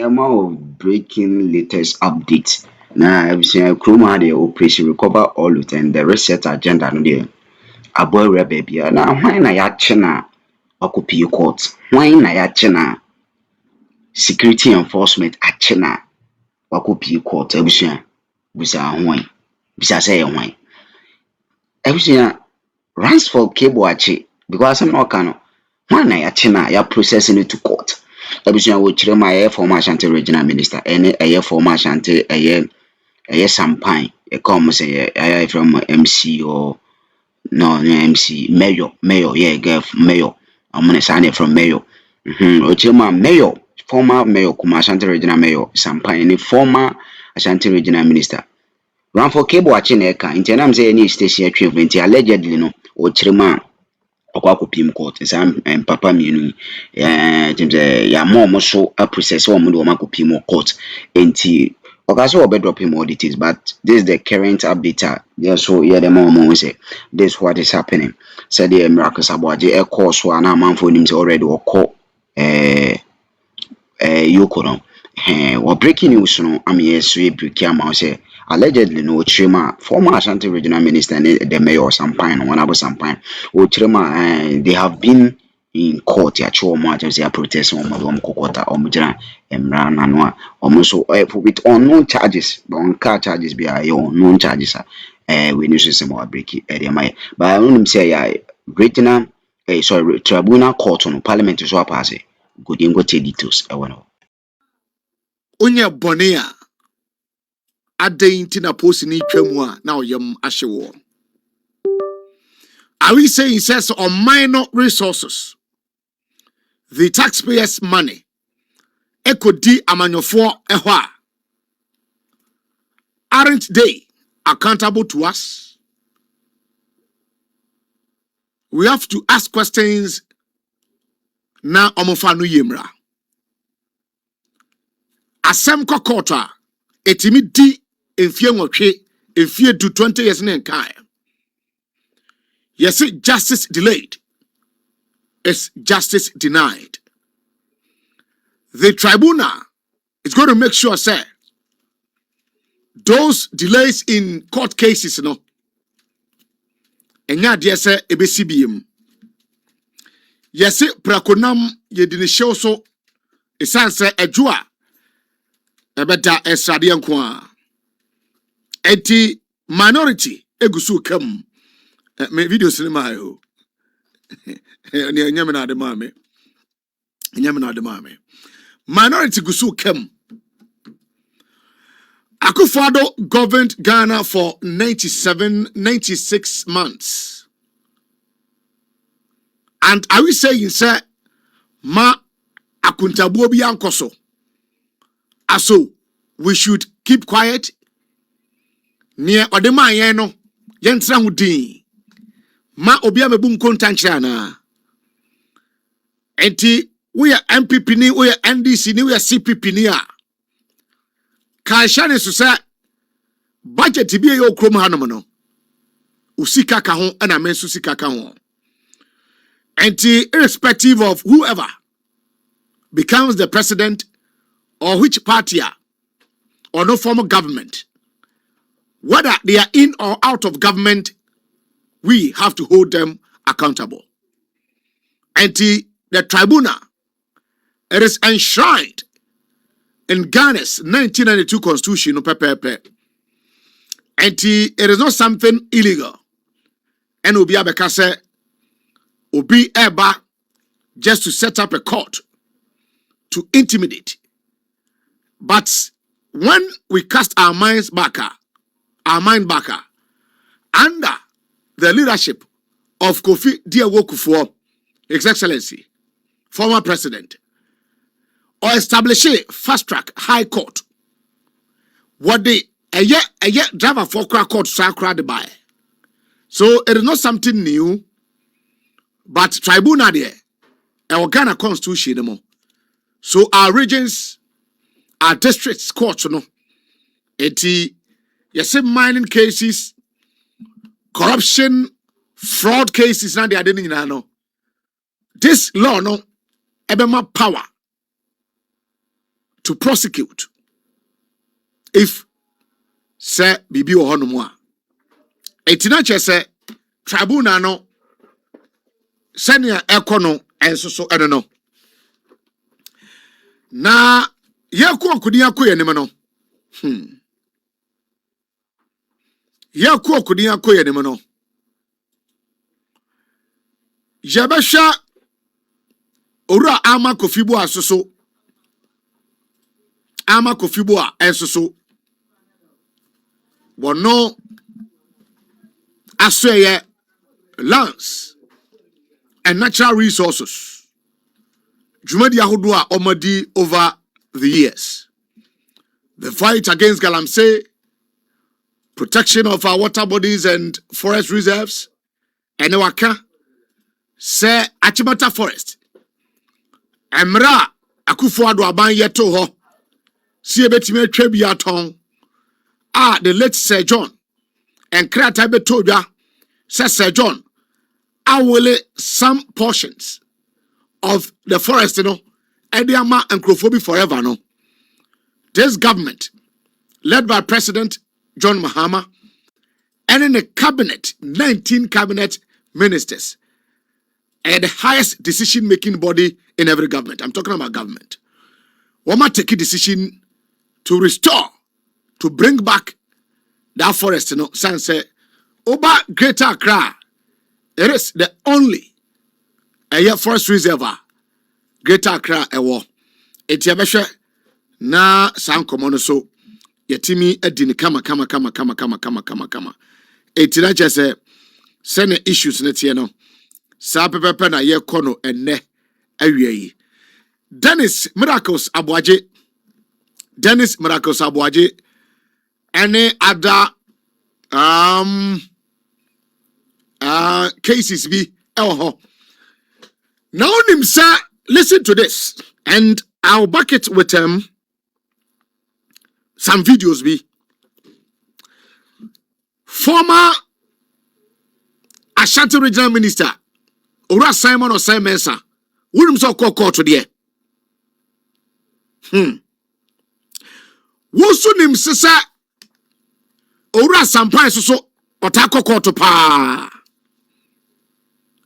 more of breaking latest updates. Now, I've seen Akroma the operation recover all it and the reset agenda no there. A boy baby. Now, why na ya china occupy court? Why na ya china security enforcement achina occupy court? Ebusua, bisa why? Bisa say why? Ebusua runs for cable achi because I'm not cano. Why na ya china ya processing it to court? Ebusua wo chire ma ya former Ashanti Regional Minister ene former Ashanti Sampan e come say from MC or no MC mayor yeah girl mayor I'm gonna sign it from mayor ochema mayor former mayor kuma Ashanti Regional Mayor Sampan any former Ashanti Regional Minister run for cable watching eka nti na say any station atwe event allegedly no ochirema ọkọ akọpim court nsa papa mienu jemse ya mo so a process o mo do makọpim court enti okaso obe drop him all details but this is the current update yeah so yeah the mom say this is what is happening said the miracle saboaje e course so na manfo nim say already okọ yoko no what breaking news no am yes we break am say allegedly no Chima former Ashanti Regional Minister and the mayor Sampan one about Sampan Chima they have been in court ya cho mo ajem say protest on mo kokota o mo jira emra nanwa almost with unknown charges but on car charges be unknown charges we need to say more break area my but I don't say ya regional sorry tribunal court on parliament so pass good go take details Onye bonea adenti na post ni twam a na oyam ahyewo. Are we saying says on minor resources the taxpayers money ekodi amanyofo ehwo a aren't they accountable to us? We have to ask questions na omofa no yemra. Asem kokota etimi di enfie nwotwe enfie du 20 years na nkai. Yes, justice delayed is justice denied. The tribunal is going to make sure, sir, those delays in court cases, no, enya de sɛ ebesi biem. Yes, prakonam yedini show so esan sɛ adwo a ebeda esrade nko a. Enti minority egusu kam. Me video cinema yo. Nyame na de mame. Nyame na de mame. Minority gusu kam. Akufo-Addo governed Ghana for 96 months. And are we saying, sir, ma akuntabuo bi ankoso? Aso, we should keep quiet? Near odema yen no, yentra hudin. Ma obia mebu nkonta nkyra na. Enti, we are MPP ni, we are NDC ni, we are CPP ni a. Kaishane susa budget bi yo krom hanom no. Usika ka ho ana mensu sika ka ho. Enti, irrespective of whoever becomes the president or which party or no form of government, whether they are in or out of government, we have to hold them accountable. And the tribunal, it is enshrined in Ghana's 1992 constitution, and it is not something illegal. And Obi Abekase, Obi Eba, just to set up a court to intimidate. But when we cast our mind back, under the leadership of Kofi Diawo, His Excellency, former president, or establish a fast-track high court, what they a year driver for court sacred by. So it is not something new, but tribunal there, our Ghana constitution, so our regions, our districts courts, yes, mining cases, corruption, fraud cases, now they are doing no. This law, no, ebema power to prosecute if say bibi o hono mo a etina che say tribunal no senia ekono enso so eno no na yeko okudi akoye nim no yeko okudi akoye nim no jabasha ora ama kofibo asoso ama kofibo a ensoso wono asweye lands and natural resources jumadi ahodo a omadi over the years. The fight against galamsey, protection of our water bodies and forest reserves, and waka say Achimata Forest Emra Akufo-Addo aban yeto ho sie betime atwa bi aton the late Sir John and Krata betodwa say Sir John awole some portions of the forest no ediama and Nkrofobi forever no. This government led by President John Mahama and in the cabinet 19 cabinet ministers and the highest decision-making body in every government. I'm talking about government. Wama take a decision to restore, to bring back that forest, you know, say, Oba Greater Accra, it is the only forest reservoir, Greater Accra, ewo. Etiabeshe na san komono so, yetimi edini kama. Etina jese, sene issues neti no. Sa pepepe na ye kono enne awie. Dennis Miracles Abuaje any other cases be now nim sir, listen to this and I'll back it with some videos be former Ashanti Regional Minister Ora Simon or Simon sir. Wouldn't so call court today. Wosunim sisa Ora Sampai so otako court pa.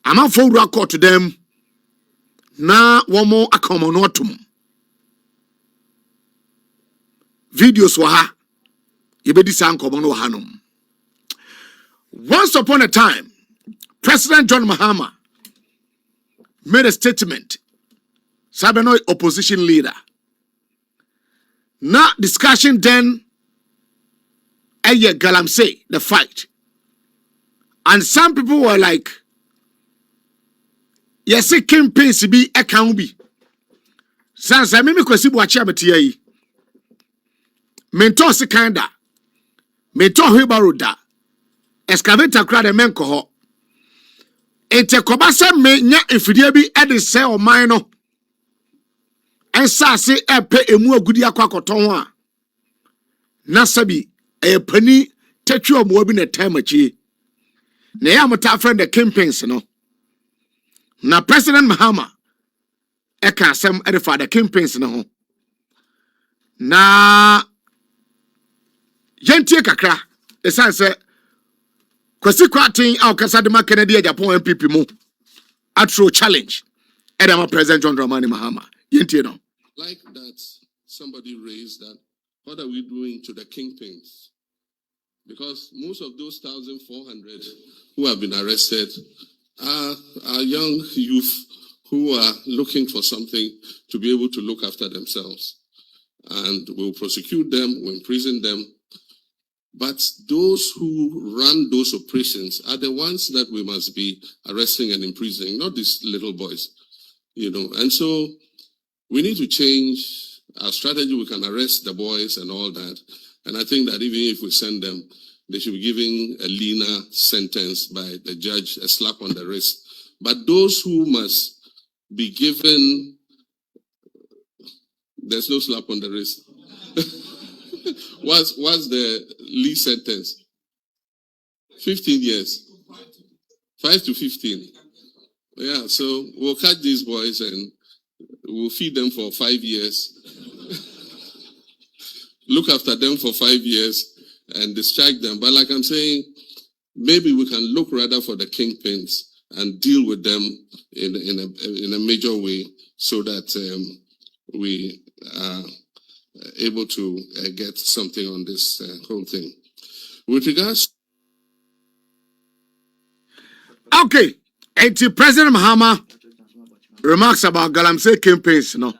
Ama for court to them na womo Akroma no atum. Videos waha yebedi san komo no hanum. Once upon a time, President John Mahama made a statement. Sabeno opposition leader. Now discussion then Aye Galamsey, the fight. And some people were like, yes, it can pay to be a county. Sans I mimi kwesi buachi abetiye. Mento sekanda. Mento hebaroda. Excavator kra de menko ho. Ente kobasa me nya efidie bi ede se o man no. Ensase epe emu agudi akwakoton ho a. Na sabi pani tetwe omo bi na tamachi. Na ya mota friend the campaigns no. Na President Mahama eka asem ede fa the campaigns no ho. Na yentie kakra esan se kwasi kwatin au kasa de Kennedy Japan MPP mu atro challenge edama President John Dramani Mahama yentie no. Like that somebody raised that, what are we doing to the kingpins? Because most of those 1,400 who have been arrested are young youth who are looking for something to be able to look after themselves. And we'll prosecute them, we'll imprison them. But those who run those operations are the ones that we must be arresting and imprisoning, not these little boys, you know. And so we need to change our strategy. We can arrest the boys and all that. And I think that even if we send them, they should be given a leaner sentence by the judge, a slap on the wrist. But those who must be given, there's no slap on the wrist. What's the least sentence? 15 years. 5 to 15. Yeah, so we'll catch these boys and we'll feed them for 5 years. look after them for 5 years and discharge them. But like I'm saying, maybe we can look rather for the kingpins and deal with them in a major way so that we are able to get something on this whole thing. With regards... Okay. And President Mahama remarks about Galamsey campaigns, no,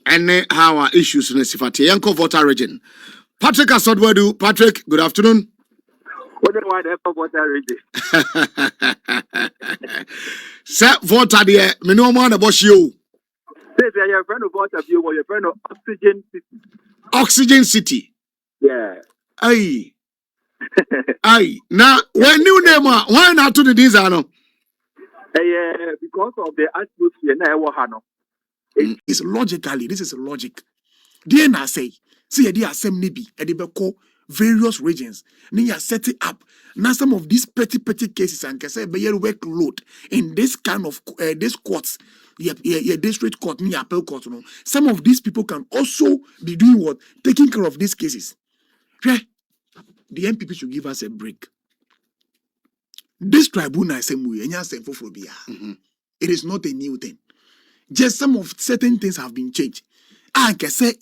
and how our issues in the Sifati Yanko Volta region. Patrick Asodwadu. Patrick, good afternoon. What do I have for that region? Sir, Volta, dear, me no more about you. Say, your friend of Volta view or your friend of Oxygen City. Oxygen City. Yeah. Aye. Aye. Now, when you name, why not to the design? Because of the atmosphere now, it's logically, this is logic. DNA say, see, they are same nibi, and they call various regions. Then you set it up. Now some of these petty cases and can say be your workload in this kind of this courts, district court, near appeal court. No, some of these people can also be doing what, taking care of these cases. Okay? The MPP should give us a break. This tribunal is same way, it is not a new thing. Just some of certain things have been changed. I can say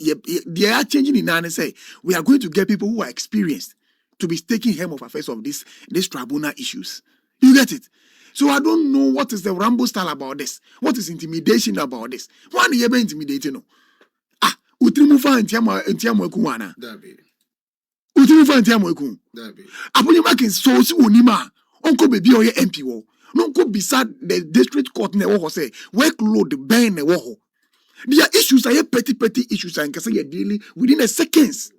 they are changing in and say we are going to get people who are experienced to be taking helm of affairs of this tribunal issues. You get it? So I don't know what is the Rambo style about this. What is intimidation about this? Why you be intimidating? No? Utrimufa entiamo kuwana. Utrimufa entiamo ku. Aponye makin so si onima. Onko baby or MP wo. No go beside the district court ne wo say workload ben ne wo. There are issues, I have petty issues and can say you're dealing within a seconds.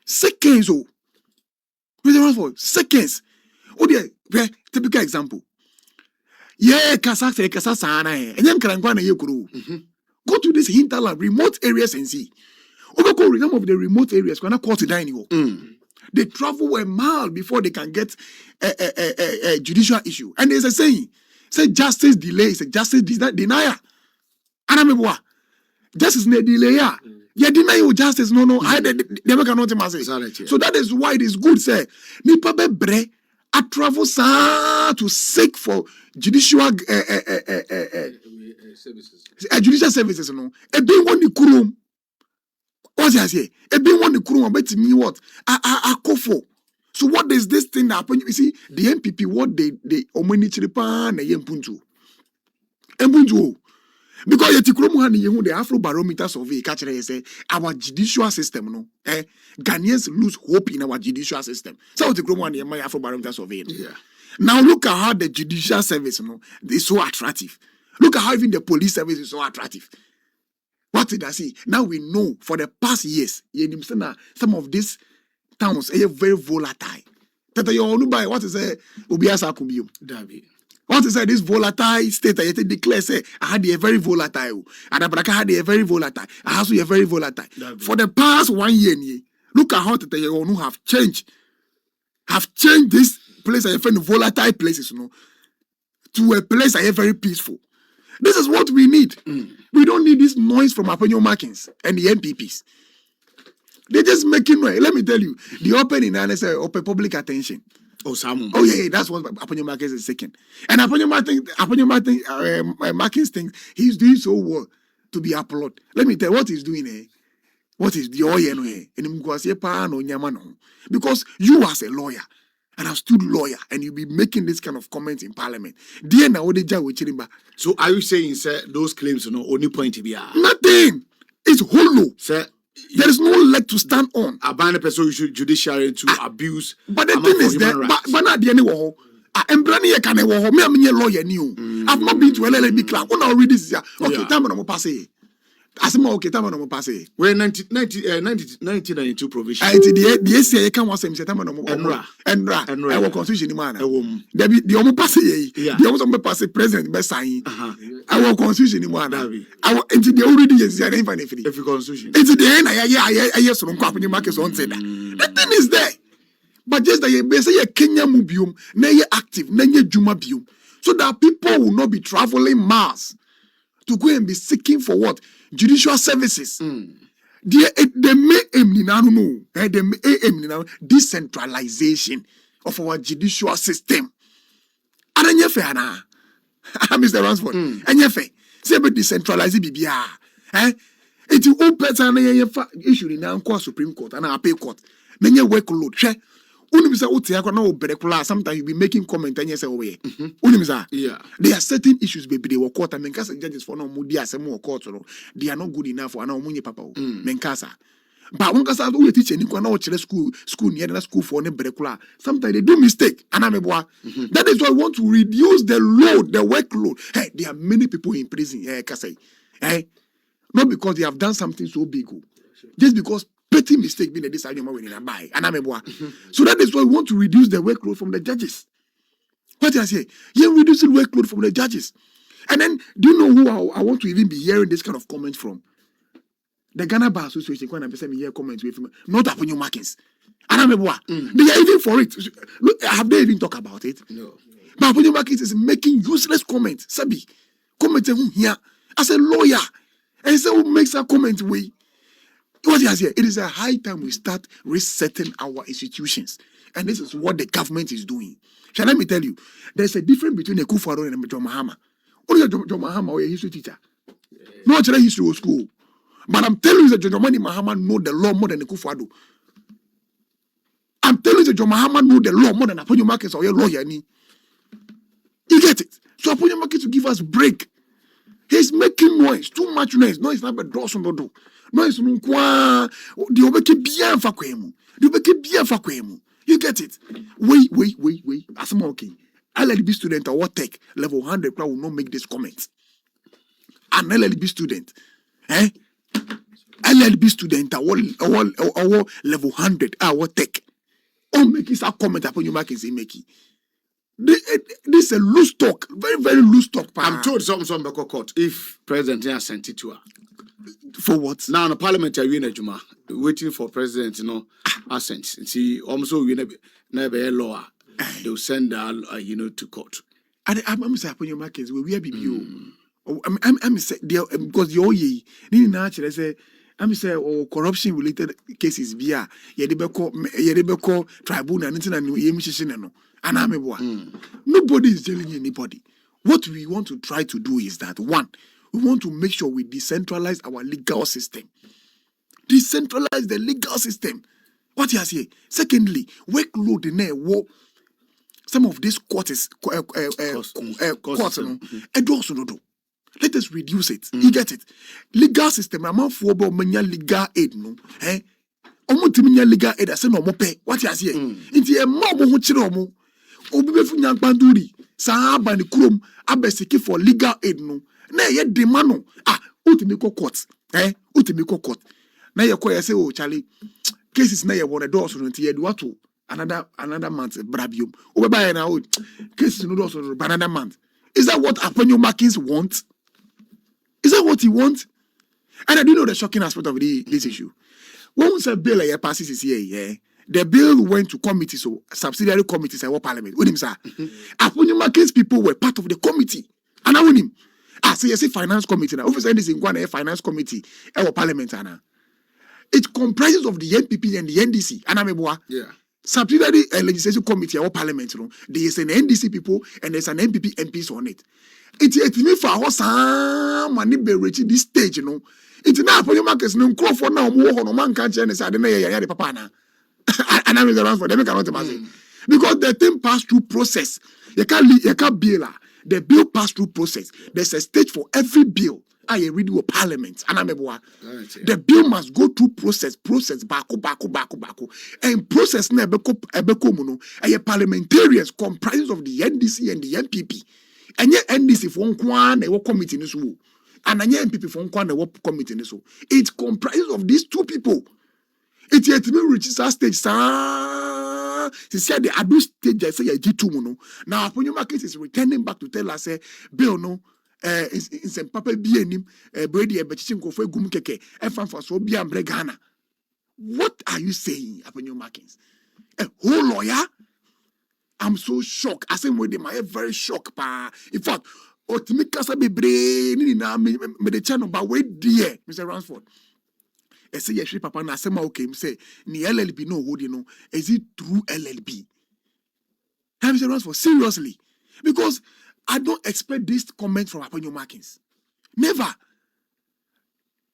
Seconds, oh. Seconds. Oh, dear, typical example. Yeah, Kasasana, and then Karangwana Yokuru. Go to this hinterland, remote areas and see. Go some of the remote areas, when I call to dining. They travel a mile before they can get a judicial issue. And there's a saying, say justice delay is a justice denier. Anamebwa. Justice ne delay ya. You deny you justice no. I never cannot say. So that is why it is good say nipa be bre a travel sa to seek for judicial judicial services no. E be one the kurum. What I say? E be one the kurum about me what? A kofo. So what is this thing that happen? You see the MPP what they omonichiri pa na yempuntu. Embuntu. Because the Afro Barometer survey say our judicial system no Ghanaians lose hope in our judicial system. So the Afro Barometer survey. No? Yeah. Now look at how the judicial service is so attractive. Look at how even the police service is so attractive. What did I say? Now we know for the past years, some of these towns are very volatile. What is it? Ubiasa Kubium. What is this volatile state? I declare say I had a very volatile. And Abraka had a very volatile. I have a very volatile. For the past 1 year, look at how the have changed. Have changed this place I find volatile places, to a place I am very peaceful. This is what we need. We don't need this noise from Aponyo Markins and the MPPs. They're just making noise. Let me tell you, the opening and say open public attention. Oh, yeah, that's what Aponyo Markins is second. And Aponyo Markins thinks he's doing so well to be applauded. Let me tell you what he's doing. What is the oil? Because you as a lawyer, and I've stood lawyer, and you'll be making this kind of comments in parliament. So are you saying, sir, those claims only point to be nothing? It's hollow. Sir, there is no leg to stand on. A ban person judiciary to abuse. But the thing is that, but not the anywhere. I'm branding a can a lawyer new. I've not been to LLB club. When I read this, okay, time on pass. Asema okay, time on pass. We're 1992 provision. I did the SCA can was him, time on Enra. I will constitution in man. The omo pass ye. The omo pass president best sign. I will constitution in man. I will into the already is there if you constitution. It's the end. I yes from company markets on said that. The thing is there. But just that you say a Kenya mubium, na ye active, na ye juma bium. So that people will not be traveling miles to go and be seeking for what? Judicial services. The main aim now, no, the main aim now, decentralization of our judicial system. And then you fair na, Mr. Ransford, and you fair. Say be decentralize bibia. It's all person issue in the Supreme Court and appeal court. Then you workload. Sometimes you be making comment and you say, "Oh yeah, there are certain issues, baby. They were court and menkasa judges for no mudia some more court. They are not good enough for no money, papa. Menkasa. But one kasa who teach any kwana watch school near the school for ne berekula. Sometimes they do mistake. That is why I want to reduce the load, the workload. Hey, there are many people in prison. Not because they have done something so big, just because petty mistake being a deciding when in a buy. So that is why we want to reduce the workload from the judges. What I say? You reduce the workload from the judges. And then, do you know who I want to even be hearing this kind of comment from? The Ghana Bar Association. When I'm saying hear comments with not upon your markings. They are even for it. Look, have they even talked about it? No. But upon your markings is making useless comments. Sabi, comment here as a lawyer. And so who makes a comment way? What he has here, it is a high time we start resetting our institutions. And this is what the government is doing. Shall let me tell you, there's a difference between a Kufaro and a John Mahama. Only John Mahama or a history teacher. No history of school. But I'm telling you that John Mahama know the law more than a Kufado. I'm telling you that John Mahama know the law more than a Aponyo Markets or a lawyer. You get it? So Aponyo Markets to give us break. He's making noise, too much noise. No, it's not a door on the door. No, it's no qua. The obeke bien fakwemu. The obeke bien fakwemu. You get it? Wait. As I'm okay. LLB student or what tech level 100 will not make this comment. An LLB student, LLB student or level 100 what tech. Oh, make his comment upon your markings in making. This is a loose talk, very, very loose talk. I'm told some court if President has sent it to her. For what? Now, the parliament are Juma, waiting for President, assent. See, also, we never law. They'll send to court. I'm saying upon your markings, we are BBO. I'm saying, because you're ye, naturally say. I'm saying, corruption related cases via Yedebeko tribunal and nobody is telling anybody. What we want to try to do is that one, we want to make sure we decentralize our legal system. Decentralize the legal system. What you say? Secondly, workload in there. Some of these courts, let us reduce it. You get it? Legal system. I'm for legal aid. No, legal aid. I say no more pay. What you say? It's a more chiromo. Obibefu nyankpanduri. Sahaba ni krom. Abesiki for legal aid. No. Na ye demand. Utimiko court. Utimiko court. Na ye kwa say oh Charlie. Cases na ye want a door so nti ye do to another month brabium. Obeba na cases no door so another month. Is that what Aponyo Markins want? Is that what he wants? And I do know the shocking aspect of this issue. When we say bill passes this year, the bill went to committees, so subsidiary committees and parliament. With him, sir. Aponyo Markins people were part of the committee. And I want him. So you say finance committee now. Officer this in one finance committee or parliament. It comprises of the NPP and the NDC. And subsidiary legislation committee or parliament. There is an NDC people and there's an NPP MPs on it. It's me for our money be reaching this stage, It's now for your markets no crop for now more no man can't change the papa na. And I'm around for them cannot imagine. Because the thing passed through process. You can't bill. The bill passed through process. There's a stage for every bill. I read your parliament. And the bill must go through process, bako. And process na ebeko muno. And parliamentarians comprised of the NDC and the NPP. And yet NDC for one they work committee in this woo. And then NPP for one they work committee in this woo. It comprises of these two people. It yet me reaches that stage. He said the adu stage I say a G2 muno. Now Aponyo Markins is returning back to tell us bill no in some papa bi enim brady e bechichi nkofo egum keke e fanfa so bi ambre Ghana. What are you saying, Aponyo Markins? A whole lawyer? I'm so shocked. I say with them, I am very shocked. In fact, Otimikasa be brain na me the channel, but wait dear, Mr. Ransford. I say yes, papa na sema okay, say ni LLB no hold you know. Is it true LLB? Have you for seriously? Because I don't expect this comment from Aponyo Markins. Never.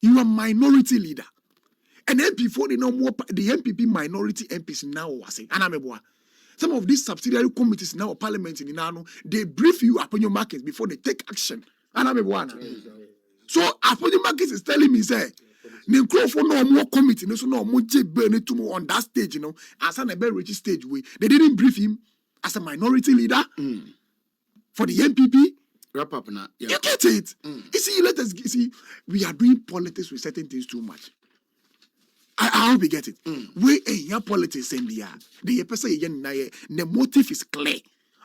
You are minority leader. And then before they know more, the MPP minority MPs now was saying, some of these subsidiary committees now parliament in Inano, they brief you upon your markets before they take action. So Aponyo Markins is telling me, say, for no more committee, no more on that stage, you know, as an very rich stage way. They didn't brief him as a minority leader for the MPP. Wrap up now. Yeah. You get it? You see, we are doing politics with certain things too much. I hope you get it. We in politics and the person the motive is clear.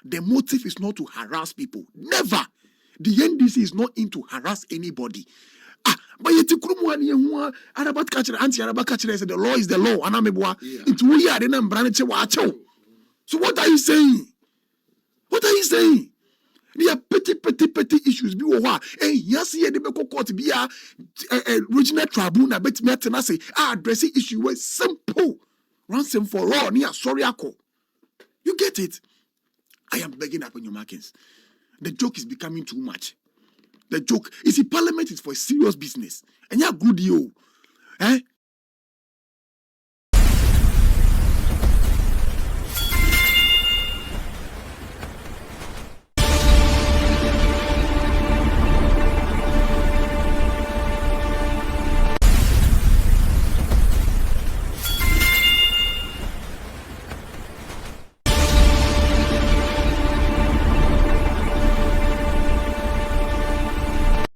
The motive is not to harass people. Never. The NDC is not into harass anybody. But yet Arabat catcher, anti-Arabat catcher said the law is the law. Into we are then branch. So what are you saying? What are you saying? There are petty issues. Be what? And yes, yeah, the Beko court be a regional tribunal. Bet me at say addressing issue was simple, ransom for all. Near sorry, ako. You get it? I am begging up on your markings. The joke is becoming too much. The joke is Parliament is for serious business, and you're good, you.